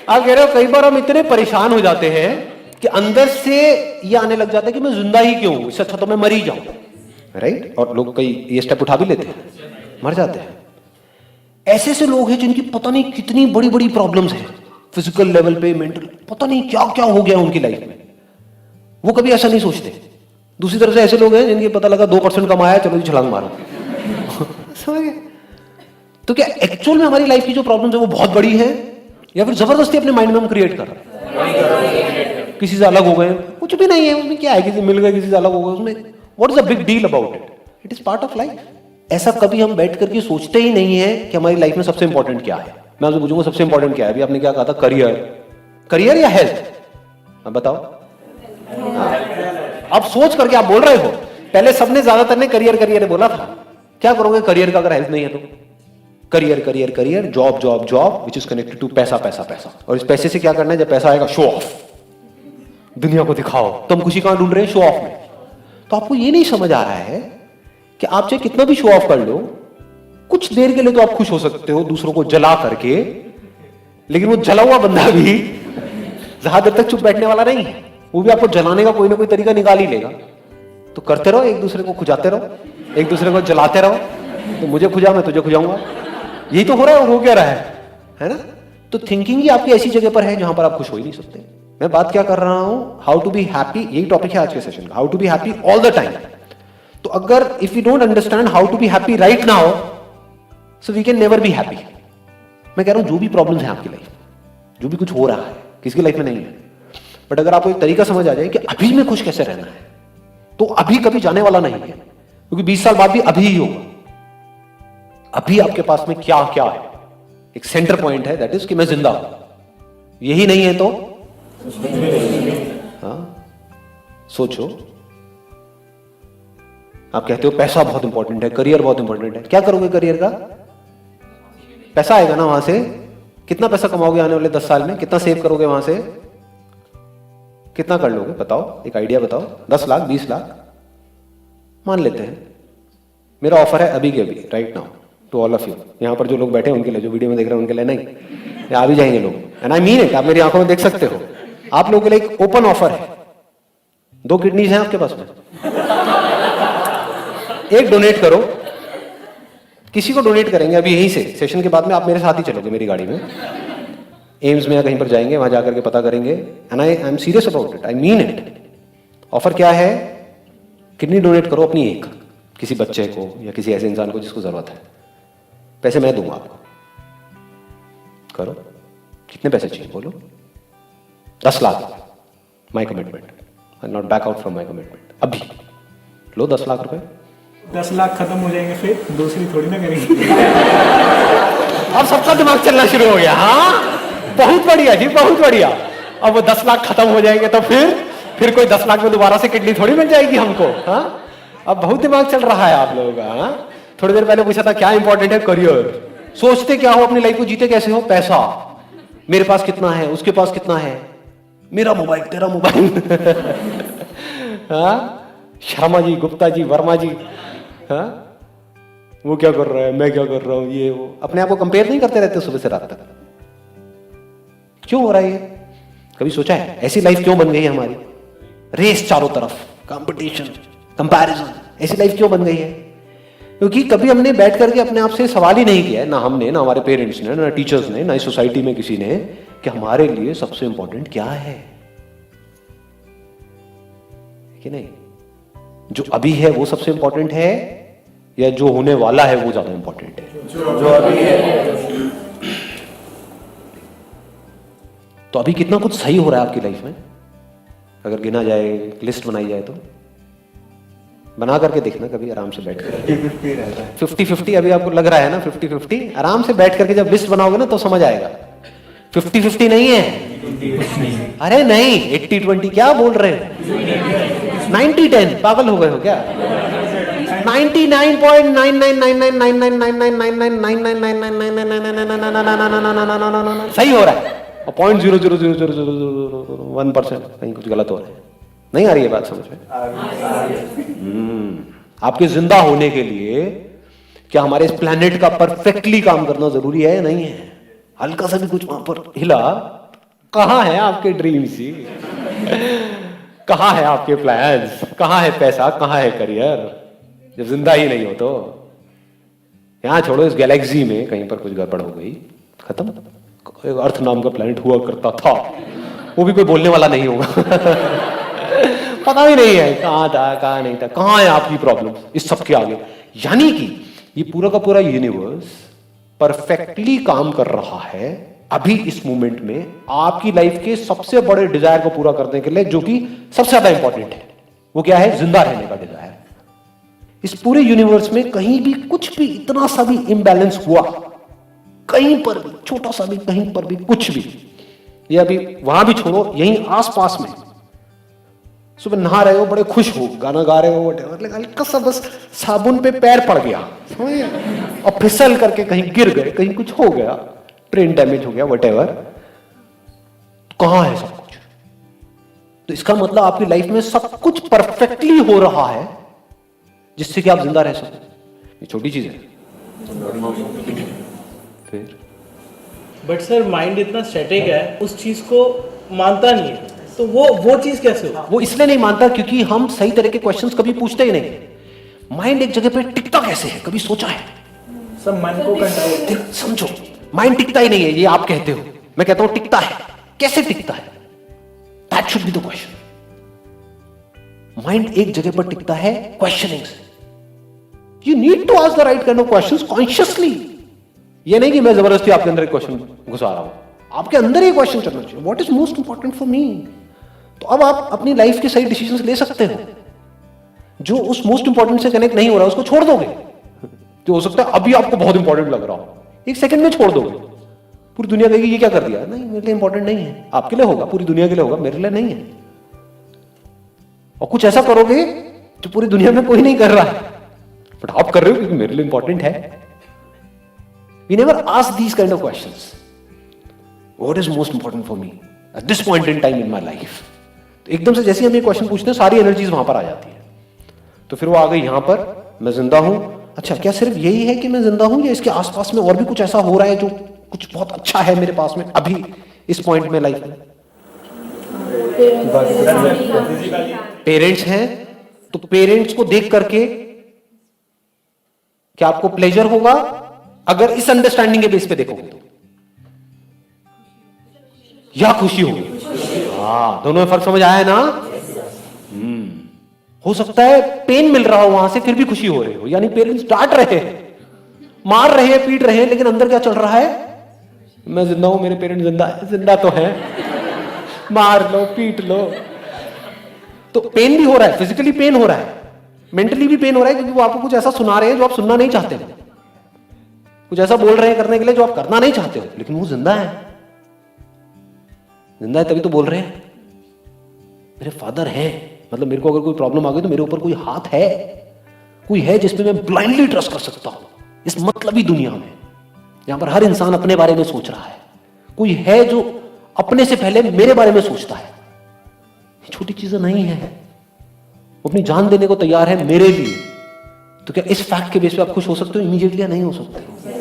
आप कह रहे हो कई बार हम इतने परेशान हो जाते हैं कि अंदर से ये आने लग जाता है कि मैं जिंदा ही क्यों हूं, इससे अच्छा तो मैं मर ही जाऊं, राइट? और लोग कई ये स्टेप उठा भी लेते हैं, मर जाते हैं। ऐसे से लोग हैं जिनकी पता नहीं कितनी बड़ी बड़ी प्रॉब्लम्स हैं, फिजिकल लेवल पे, मेंटल, पता नहीं क्या क्या हो गया उनकी लाइफ में, वो कभी ऐसा नहीं सोचते। दूसरी तरफ से ऐसे लोग हैं जिनके पता लगा 2% कमाया, चलो जी छलांग मारो। समझ गए? तो क्या एक्चुअल में हमारी लाइफ की जो प्रॉब्लम्स है वो बहुत बड़ी है, या फिर जबरदस्ती अपने माइंड में हम क्रिएट कर रहे हैं? किसी से अलग हो गए, कुछ भी नहीं है उसमें, क्या है, किसी मिल गए, किसी से अलग हो गए, उसमें what is the big deal about it? It is part of life. ऐसा कभी हम बैठ करके सोचते ही नहीं है कि हमारी लाइफ में सबसे इंपॉर्टेंट क्या है। मैं आपसे पूछूंगा सबसे इंपॉर्टेंट क्या है? अभी आपने क्या कहा था, करियर, करियर या हेल्थ? अब बताओ। अब सोच करके आप बोल रहे हो, पहले सबने ज्यादातर ने करियर करियर बोला था। क्या करोगे करियर का अगर हेल्थ नहीं है तो? Career career career, job job job, which is connected to paisa paisa पैसा। और इस पैसे से क्या करना है? जब पैसा आएगा शो ऑफ, दुनिया को दिखाओ। तो हम खुशी कहां ढूंढ रहे हैं? शो ऑफ में। तो आपको ये नहीं समझ आ रहा है कि आप चाहे कितना भी शो ऑफ कर लो, कुछ देर के लिए तो आप खुश हो सकते हो दूसरों को जला करके, लेकिन वो जला हुआ बंदा भी ज्यादा देर तक चुप बैठने वाला नहीं है, वो भी आपको जलाने का कोई ना कोई तरीका निकाल ही लेगा। तो करते रहो, एक दूसरे को खुजाते रहो, एक दूसरे को जलाते रहो। तो मुझे खुजा, मैं तुझे खुजाऊंगा, यही तो हो रहा है। और हो क्या रहा है ना? तो थिंकिंग ही आपकी ऐसी जगह पर है जहां पर आप खुश हो ही नहीं सकते। मैं बात क्या कर रहा हूं? हाउ टू बी हैप्पी, यही टॉपिक है आज के सेशन का, how to be happy all the time. तो अगर if you don't understand how to be happy right now, so we can never be happy. मैं कह रहा हूं जो भी प्रॉब्लम्स हैं आपकी लाइफ, जो भी कुछ हो रहा है, किसकी लाइफ में नहीं है, बट अगर आपको एक तरीका समझ आ जाए कि अभी में खुश कैसे रहना है, तो अभी कभी जाने वाला नहीं है, क्योंकि 20 साल बाद भी अभी ही होगा। अभी आपके पास में क्या क्या है, एक सेंटर पॉइंट है, दैट इज कि मैं जिंदा हूं। यही नहीं है तो हाँ, सोचो। आप कहते हो पैसा बहुत इंपॉर्टेंट है, करियर बहुत इंपॉर्टेंट है, क्या करोगे करियर का? पैसा आएगा ना वहां से, कितना पैसा कमाओगे आने वाले 10 साल में? कितना सेव करोगे वहां से? कितना कर लोगे बताओ, एक आइडिया बताओ। 10 लाख, 20 लाख मान लेते हैं। मेरा ऑफर है अभी के अभी, right now, to all of you. यहां पर जो लोग बैठे हैं उनके लिए, जो वीडियो में देख रहे हैं उनके लिए नहीं, आ भी जाएंगे लोग, एंड आई मीन इट। आप मेरी आंखों में देख सकते हो, आप लोगों के लिए एक ओपन ऑफर है। 2 किडनीज हैं आपके पास में, एक डोनेट करो, किसी को डोनेट करेंगे अभी यहीं से, सेशन के बाद में आप मेरे साथ ही चलोगे मेरी गाड़ी में, एम्स में या कहीं पर जाएंगे, वहां जाकर के पता करेंगे, and I am serious about it, I mean it. Offer क्या है? किडनी डोनेट करो अपनी एक, किसी बच्चे को या किसी ऐसे इंसान को जिसको जरूरत है। पैसे मैं दूंगा आपको, करो। कितने पैसे चाहिए बोलो? 10 lakh, my commitment, I not back out from my commitment. अभी लो 10 लाख रुपए। 10 लाख खत्म हो जाएंगे, फिर दूसरी थोड़ी ना करेंगे। अब सबका दिमाग चलना शुरू हो गया। हाँ, बहुत बढ़िया जी, बहुत बढ़िया। अब वो 10 लाख खत्म हो जाएंगे तो फिर कोई 10 लाख में दोबारा से किडनी थोड़ी मिल जाएगी हमको। हाँ, अब बहुत दिमाग चल रहा है आप लोगों का। हाँ, थोड़ी देर पहले पूछा था क्या इंपॉर्टेंट है? करियर। सोचते क्या हो अपनी लाइफ को, जीते कैसे हो? पैसा, मेरे पास कितना है, उसके पास कितना है, मेरा मोबाइल, तेरा मोबाइल। हाँ, शर्मा जी, गुप्ता जी, वर्मा जी, हाँ, वो क्या कर रहा है, मैं क्या कर रहा हूं, ये वो, अपने आप को कंपेयर नहीं करते रहते सुबह से रात तक? क्यों हो रहा है ये? कभी सोचा है ऐसी लाइफ क्यों बन गई है हमारी? रेस चारों तरफ, कंपटीशन, कंपैरिजन, ऐसी लाइफ क्यों बन गई है? क्योंकि कभी हमने बैठ करके अपने आप से सवाल ही नहीं किया है, ना हमने, ना हमारे पेरेंट्स ने, ना टीचर्स ने, ना इस सोसाइटी में किसी ने, कि हमारे लिए सबसे इंपॉर्टेंट क्या है कि नहीं? जो अभी है वो सबसे इंपॉर्टेंट है, या जो होने वाला है वो ज्यादा इंपॉर्टेंट है? जो अभी है। तो अभी कितना कुछ सही हो रहा है आपकी लाइफ में, अगर गिना जाए, लिस्ट बनाई जाए तो? बना करके देखना कभी आराम से बैठ कर। 50-50 अभी आपको लग रहा है ना? 50-50 आराम से बैठ करके जब लिस्ट बनाओगे ना तो समझ आएगा। 50-50 नहीं है, अरे नहीं, 80-20 क्या बोल रहे हो? 90-10 पागल हो गए हो क्या? 99.999999999999999999 सही हो रहा है, और 0.0000001% कहीं कुछ गलत हो रहा है। नहीं आ रही है बात समझ में? आपके जिंदा होने के लिए क्या हमारे इस प्लेनेट का परफेक्टली काम करना जरूरी है या नहीं है? हल्का सा भी कुछ वहां पर हिला कहाँ है आपके ड्रीम्स जी? कहाँ है आपके प्लान्स? कहाँ है पैसा? कहाँ है करियर? जब जिंदा ही नहीं हो तो यहां छोड़ो, इस गैलेक्सी में कहीं पर कुछ गड़बड़ हो गई, खत्म। एक अर्थ नाम का प्लेनेट हुआ करता था, वो भी कोई बोलने वाला नहीं होगा। पता भी नहीं है कहां था कहां नहीं था। कहां है आपकी प्रॉब्लम इस सब के आगे? यानी कि ये पूरा का पूरा यूनिवर्स परफेक्टली काम कर रहा है अभी इस मोमेंट में आपकी लाइफ के सबसे बड़े डिजायर को पूरा करने के लिए, जो कि सबसे ज्यादा इंपॉर्टेंट है। वो क्या है? जिंदा रहने का डिजायर। इस पूरे यूनिवर्स में कहीं भी कुछ भी इतना सा भी इम्बैलेंस हुआ, कहीं पर भी छोटा सा भी, कहीं पर भी कुछ भी, ये अभी वहां भी छोड़ो, यहीं आसपास में सुबह नहा रहे हो, बड़े खुश हो, गाना गा रहे हो, व्हाटएवर, लेकिन हल्का सा बस साबुन पे पैर पड़ गया और फिसल करके कहीं गिर गए, कहीं कुछ हो गया, ट्रेन डैमेज हो गया, व्हाटएवर, कहां है सब कुछ? तो इसका मतलब आपकी लाइफ में सब कुछ परफेक्टली हो रहा है जिससे कि आप जिंदा रह सको। ये छोटी चीज है। फिर बट सर माइंड इतना स्टैटिक है, उस चीज को मानता नहीं है, तो वो चीज कैसे हो? वो इसलिए नहीं मानता क्योंकि हम सही तरह के क्वेश्चंस कभी पूछते ही नहीं। माइंड एक जगह पे टिकता कैसे है, कभी सोचा है? सब मन को कंट्रोल। समझो, माइंड टिकता ही नहीं है, ये आप कहते हो, मैं कहता हूं टिकता है। कैसे टिकता है? That should be the question. Mind एक जगह पर टिकता है क्वेश्चनिंग से। You need to ask the right kind of questions consciously. ये नहीं कि मैं जबरदस्ती आपके अंदर एक क्वेश्चन घुसा रहा हूं, आपके अंदर ही क्वेश्चन चलना चाहिए, what is most important for मी। तो अब आप अपनी लाइफ के सही डिसीजंस ले सकते हो। जो उस मोस्ट इंपॉर्टेंट से कनेक्ट नहीं हो रहा उसको छोड़ दोगे। जो हो सकता है अभी आपको बहुत इंपॉर्टेंट लग रहा हो, एक सेकंड में छोड़ दोगे। पूरी दुनिया कहेगी ये क्या कर दिया? नहीं, मेरे लिए इंपॉर्टेंट नहीं है। आपके लिए होगा, पूरी दुनिया के लिए होगा, मेरे लिए नहीं है। और कुछ ऐसा करोगे जो पूरी दुनिया में कोई नहीं कर रहा है, बट आप कर रहे हो क्योंकि मेरे लिए इंपॉर्टेंट है। We never ask these kind of questions, what is most important for me at this point in time in my life. तो एकदम से जैसे हम ये क्वेश्चन पूछते हैं, सारी एनर्जीज वहां पर आ जाती है। तो फिर वो आ गई यहां पर, मैं जिंदा हूं। अच्छा, क्या सिर्फ यही है कि मैं जिंदा हूं, या इसके आसपास में और भी कुछ ऐसा हो रहा है जो कुछ बहुत अच्छा है मेरे पास में अभी इस पॉइंट में लाइफ में? पेरेंट्स हैं, तो पेरेंट्स को देख करके क्या आपको प्लेजर होगा? अगर इस अंडरस्टैंडिंग के बेस पे देखोगे तो, या खुशी होगी? हाँ, दोनों में फर्क समझ आया ना? हो सकता है पेन मिल रहा हो वहां से, फिर भी खुशी हो रही हो। यानी पेरेंट्स डांट रहे हैं, मार रहे हैं, पीट रहे हैं, लेकिन अंदर क्या चल रहा है? मैं जिंदा हूं, मेरे पेरेंट्स जिंदा है। जिंदा तो है, मार लो, पीट लो। तो पेन भी हो रहा है, फिजिकली पेन हो रहा है, मेंटली भी पेन हो रहा है, क्योंकि वो आपको कुछ ऐसा सुना रहे हैं जो आप सुनना नहीं चाहते हो, कुछ ऐसा बोल रहे हैं करने के लिए जो आप करना नहीं चाहते हो, लेकिन वो जिंदा है। जिंदा है तभी तो बोल रहे हैं। मेरे फादर हैं, मतलब मेरे को अगर कोई प्रॉब्लम आ गई तो मेरे ऊपर कोई हाथ है, कोई है जिसपे मैं ब्लाइंडली ट्रस्ट कर सकता हूं। इस मतलबी दुनिया में यहां पर हर इंसान अपने बारे में सोच रहा है, कोई है जो अपने से पहले मेरे बारे में सोचता है। ये छोटी चीजें नहीं है, वो अपनी जान देने को तैयार है मेरे लिए। तो क्या इस फैक्ट के बेस पे आप खुश हो सकते हो इमीडिएटली, या नहीं हो सकते?